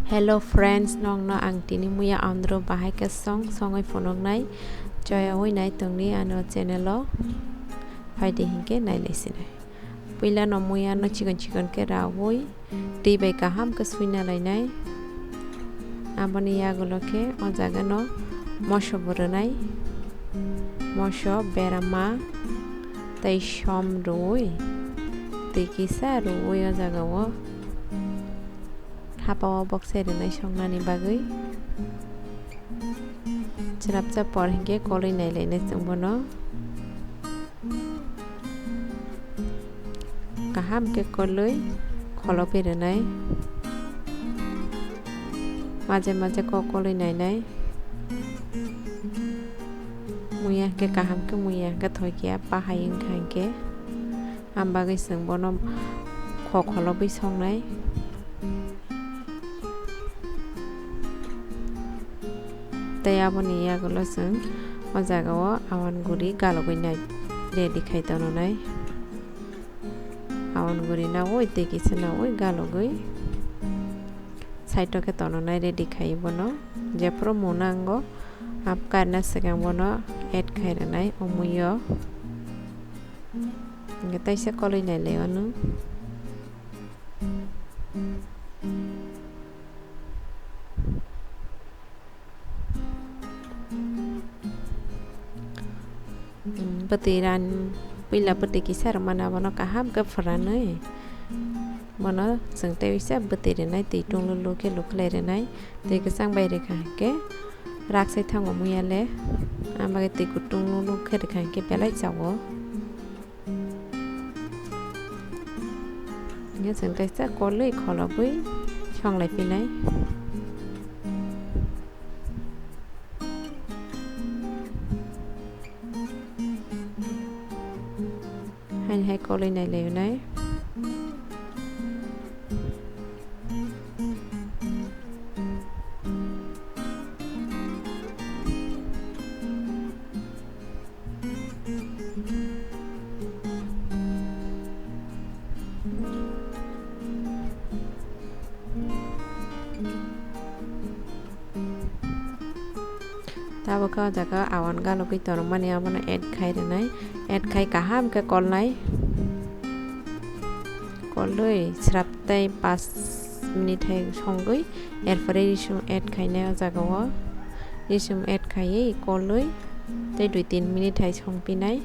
Hello friends, nong no ang tini muya andro bahai ka songai phonok nai joya hoi nai tongni ano channel lo faide hinke nai lesine puila no muya no chikon ke rawoi ti bai kaham ka suina lai nai aboni yagulo ke o jaga no mosho buronai mosho berama tai shom roi ti kisa roi o jaga wo hapawa boxe renai songnani bagui chirapcha por hinge koloi nai lene chungbono kaham ke koloi kholope renai maje maje koloi nai muya ke kaham ke muya ke thoikia pahaying khangke ambagui chungbono kholopi songnai tai aboni yagulo sung o jagao awan guri galogoi nai ready khaitono nai awan guri na oi te kise na oi galogoi saito ke tono nai ready khaibono je pro monango apkarna segang bono add khaira nai omuyo ngetai se koloi nai leonu petiran pila peti kisar mana bono kaham ke franai bono sengte wisa betire nai ti tung lulu ke luklai renai te ke sang bai rekha ke rak sai thang omuya le amage ti kutung lulu ke rekha ke belai chawo nge sengte sa koloi kholobui songlai pinai hai koloi nai leu nai tabo ka jaga awan galogoi tormani amana add khai renai add khai kaham ke kol nai koloi sraptai 5 minute hai songgoi erpore risum add khai na jagao risum add khai koloi tai 2-3 minute hai songpinai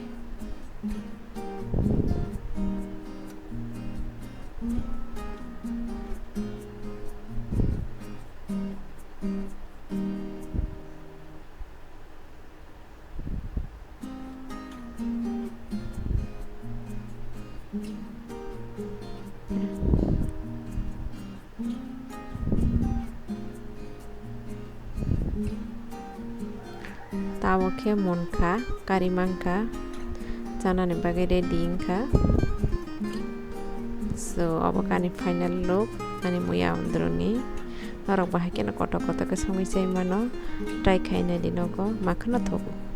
tabo ke monka karimangka janani bagai ready ingka so abokani final look ani muya androni norok bahai ke koto ke songi sai mano try khai na dinogo makhna thobo।